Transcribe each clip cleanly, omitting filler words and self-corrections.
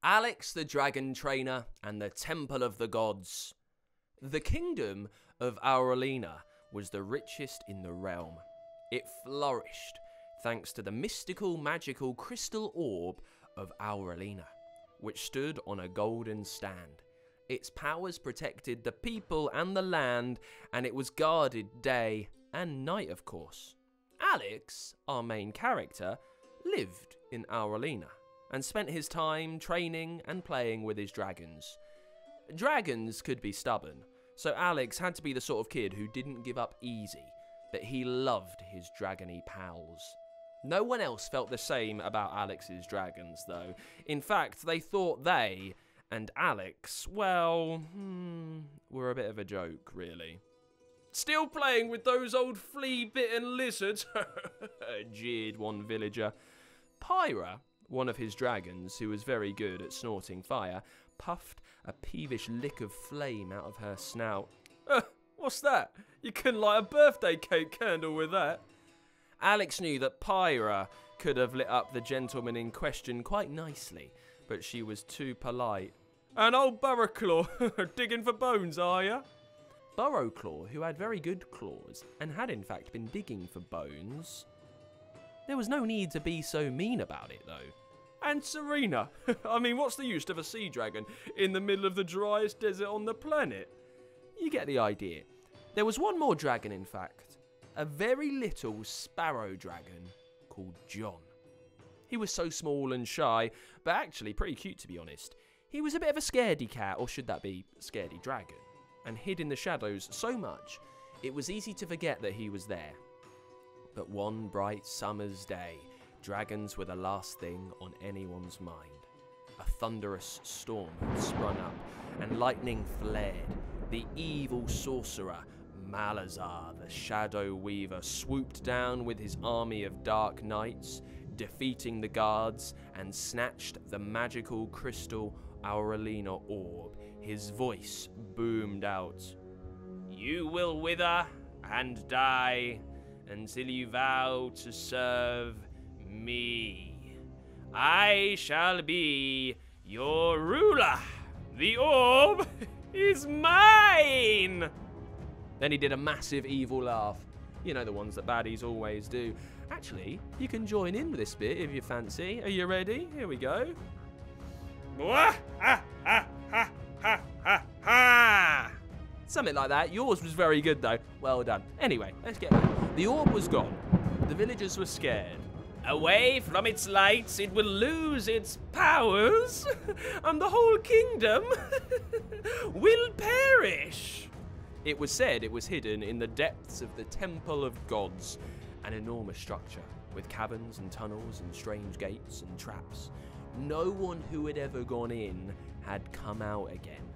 Alex the Dragon Trainer and the Temple of the Gods. The kingdom of Aurelina was the richest in the realm. It flourished thanks to the mystical, magical crystal orb of Aurelina, which stood on a golden stand. Its powers protected the people and the land, and it was guarded day and night, of course. Alex, our main character, lived in Aurelina and spent his time training and playing with his dragons. Dragons could be stubborn, so Alex had to be the sort of kid who didn't give up easy, but he loved his dragony pals. No one else felt the same about Alex's dragons, though. In fact, they thought they and Alex, well, were a bit of a joke, really. "Still playing with those old flea-bitten lizards?" jeered one villager. Pyra, one of his dragons, who was very good at snorting fire, puffed a peevish lick of flame out of her snout. What's that? You couldn't light a birthday cake candle with that." Alex knew that Pyra could have lit up the gentleman in question quite nicely, but she was too polite. "An old Burrowclaw, digging for bones, are ya?" Burrowclaw, who had very good claws and had in fact been digging for bones. There was no need to be so mean about it, though. "And Serena, I mean, what's the use of a sea dragon in the middle of the driest desert on the planet?" You get the idea. There was one more dragon, in fact. A very little sparrow dragon called John. He was so small and shy, but actually pretty cute, to be honest. He was a bit of a scaredy cat, or should that be scaredy dragon, and hid in the shadows so much it was easy to forget that he was there. But one bright summer's day, dragons were the last thing on anyone's mind. A thunderous storm had sprung up, and lightning flared. The evil sorcerer, Malazar, the Shadow Weaver, swooped down with his army of dark knights, defeating the guards, and snatched the magical crystal Aurelina orb. His voice boomed out. "You will wither and die until you vow to serve me. I shall be your ruler. The orb is mine!" Then he did a massive evil laugh. You know, the ones that baddies always do. Actually, you can join in with this bit if you fancy. Are you ready? Here we go. Something like that. Yours was very good, though. Well done. Anyway, let's get back. The orb was gone. The villagers were scared. "Away from its lights, it will lose its powers, and the whole kingdom will perish." It was said it was hidden in the depths of the Temple of Gods, an enormous structure with caverns and tunnels and strange gates and traps. No one who had ever gone in had come out again.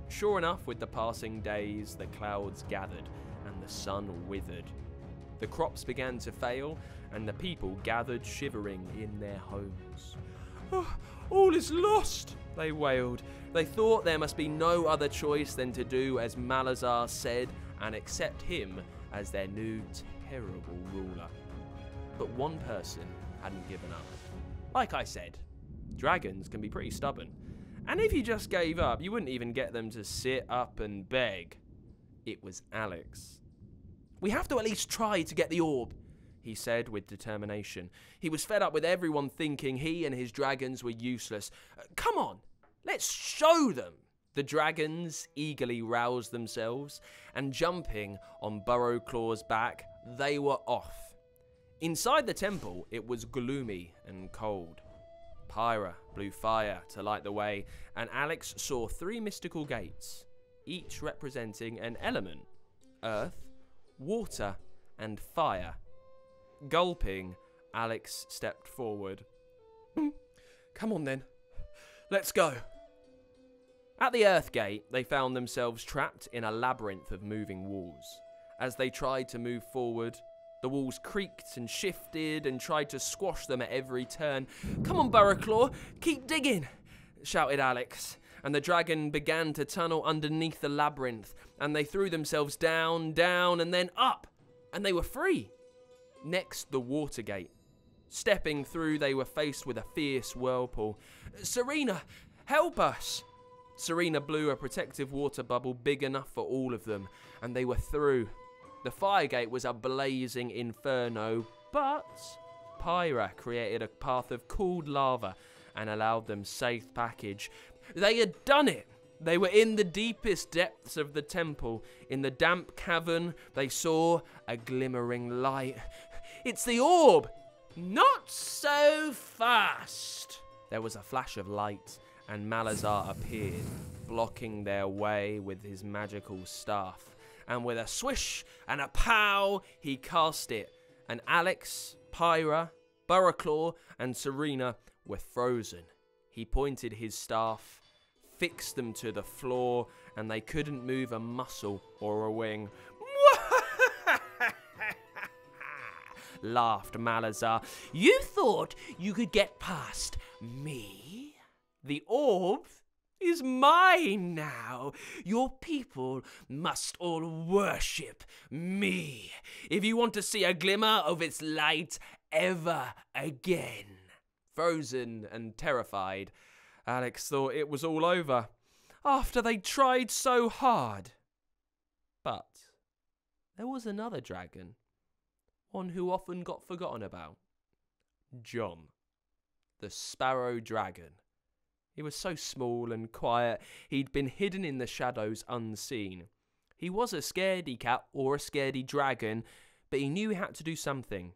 Sure enough, with the passing days, the clouds gathered and the sun withered. The crops began to fail, and the people gathered shivering in their homes. "Oh, all is lost," they wailed. They thought there must be no other choice than to do as Malazar said and accept him as their new terrible ruler. But one person hadn't given up. Like I said, dragons can be pretty stubborn. And if you just gave up, you wouldn't even get them to sit up and beg. It was Alex. "We have to at least try to get the orb," he said with determination. He was fed up with everyone thinking he and his dragons were useless. "Come on, let's show them." The dragons eagerly roused themselves, and jumping on Burrowclaw's back, they were off. Inside the temple, it was gloomy and cold. Pyra blew fire to light the way, and Alex saw 3 mystical gates, each representing an element: earth, water, and fire. Gulping, Alex stepped forward. "Come on then, let's go." At the earth gate, they found themselves trapped in a labyrinth of moving walls. As they tried to move forward, the walls creaked and shifted and tried to squash them at every turn. "Come on, Burrowclaw, keep digging," shouted Alex. And the dragon began to tunnel underneath the labyrinth, and they threw themselves down, down, and then up, and they were free. Next, the water gate. Stepping through, they were faced with a fierce whirlpool. "Serena, help us!" Serena blew a protective water bubble big enough for all of them, and they were through. The fire gate was a blazing inferno, but Pyra created a path of cooled lava and allowed them safe passage. They had done it! They were in the deepest depths of the temple. In the damp cavern, they saw a glimmering light. "It's the orb!" "Not so fast!" There was a flash of light, and Malazar appeared, blocking their way with his magical staff. And with a swish and a pow, he cast it, and Alex, Pyra, Burraclaw, and Serena were frozen. He pointed his staff, fixed them to the floor, and they couldn't move a muscle or a wing. Laughed Malazar. "You thought you could get past me? The orb is mine now. Your people must all worship me if you want to see a glimmer of its light ever again." Frozen and terrified, Alex thought it was all over after they tried so hard. But there was another dragon, one who often got forgotten about. John, the Sparrow Dragon. He was so small and quiet, he'd been hidden in the shadows unseen. He was a scaredy cat or a scaredy dragon, but he knew he had to do something.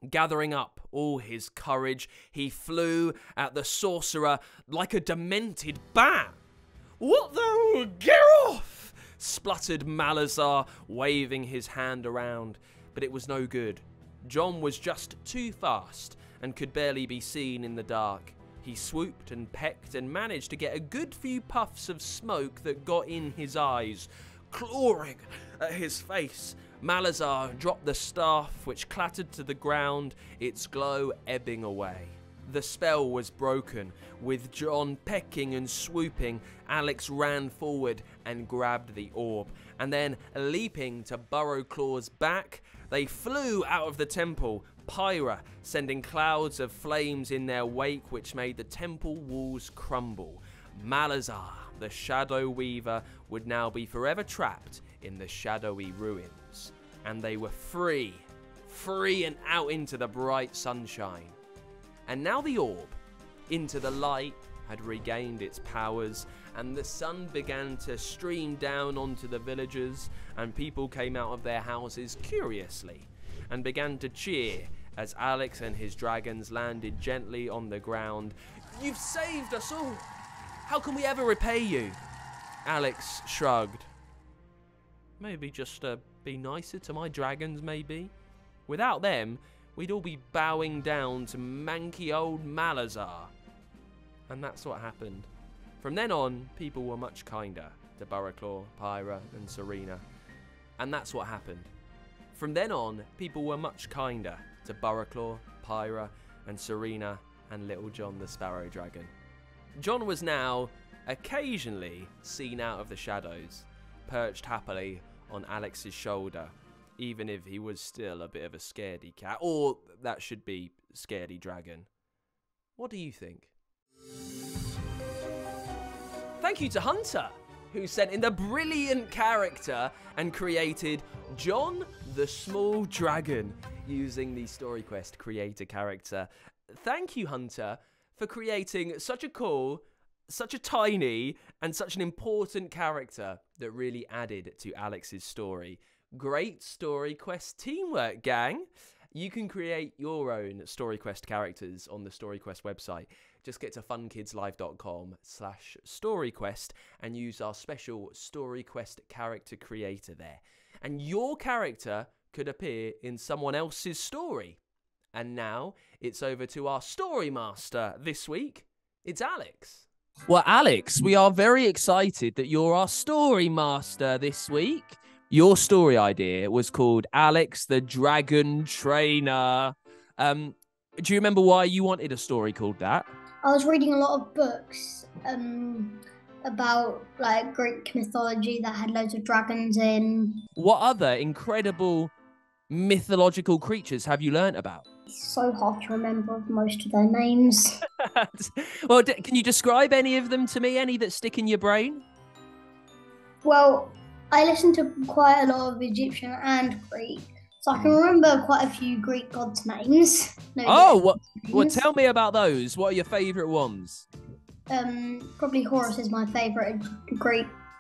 Gathering up all his courage, he flew at the sorcerer like a demented bat. "What the? Get off!" spluttered Malazar, waving his hand around. But it was no good. John was just too fast and could barely be seen in the dark. He swooped and pecked and managed to get a good few puffs of smoke that got in his eyes. Clawing at his face, Malazar dropped the staff, which clattered to the ground, its glow ebbing away. The spell was broken. With John pecking and swooping, Alex ran forward and grabbed the orb, and then, leaping to Burrowclaw's back, they flew out of the temple, Pyra sending clouds of flames in their wake which made the temple walls crumble. Malazar, the Shadow Weaver, would now be forever trapped in the shadowy ruins. And they were free and out into the bright sunshine. And now the orb, into the light, had regained its powers, and the sun began to stream down onto the villagers, and people came out of their houses curiously and began to cheer as Alex and his dragons landed gently on the ground. "You've saved us all! How can we ever repay you?" Alex shrugged. "Maybe just be nicer to my dragons, maybe. Without them, we'd all be bowing down to manky old Malazar." And that's what happened. From then on, people were much kinder to Burraclaw, Pyra, and Serena. And that's what happened. From then on, people were much kinder to Burraclaw, Pyra, and Serena, and Little John the Sparrow Dragon. John was now occasionally seen out of the shadows, perched happily on Alex's shoulder, even if he was still a bit of a scaredy cat, or that should be scaredy dragon. What do you think? Thank you to Hunter, who sent in the brilliant character and created John the Small Dragon using the Storyquest Creator Character. Thank you, Hunter, for creating such a cool, such a tiny, and such an important character that really added to Alex's story. Great Storyquest teamwork, gang! You can create your own Storyquest characters on the Storyquest website. Just get to funkidslive.com/Storyquest and use our special Storyquest Character Creator there. And your character could appear in someone else's story. And now it's over to our Storymaster this week. It's Alex. Well, Alex, we are very excited that you're our Storymaster this week. Your story idea was called Alex the Dragon Trainer. Do you remember why you wanted a story called that? I was reading a lot of books about like Greek mythology that had loads of dragons in. What other incredible mythological creatures have you learnt about? It's so hard to remember most of their names. Well, can you describe any of them to me? Any that stick in your brain? Well, I listen to quite a lot of Egyptian and Greek, so I can remember quite a few Greek gods' names. Well, tell me about those. What are your favourite ones? Probably Horus is my favourite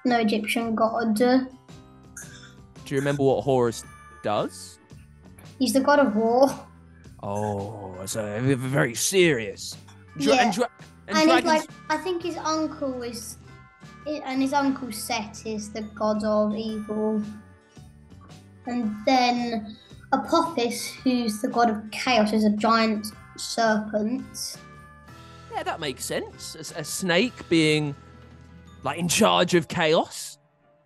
Egyptian god. Do you remember what Horus does? He's the god of war. Oh, so very serious. And dragons... like, I think his uncle Set is the god of evil. And then Apophis, who's the god of chaos, is a giant serpent. Yeah, that makes sense. A snake being like in charge of chaos.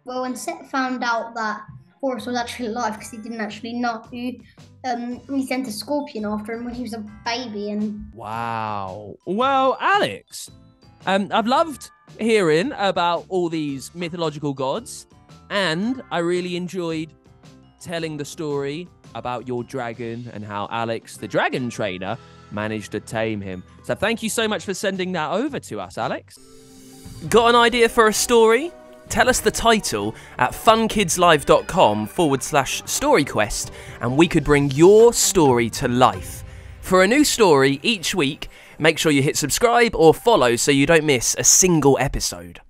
Well, when Set found out that Horus was actually alive, because he didn't actually know, he sent a scorpion after him when he was a baby. And wow. Well, Alex, I've loved hearing about all these mythological gods, and I really enjoyed telling the story about your dragon and how Alex, the dragon trainer, managed to tame him. So thank you so much for sending that over to us, Alex. Got an idea for a story? Tell us the title at funkidslive.com/storyquest and we could bring your story to life. For a new story each week, make sure you hit subscribe or follow so you don't miss a single episode.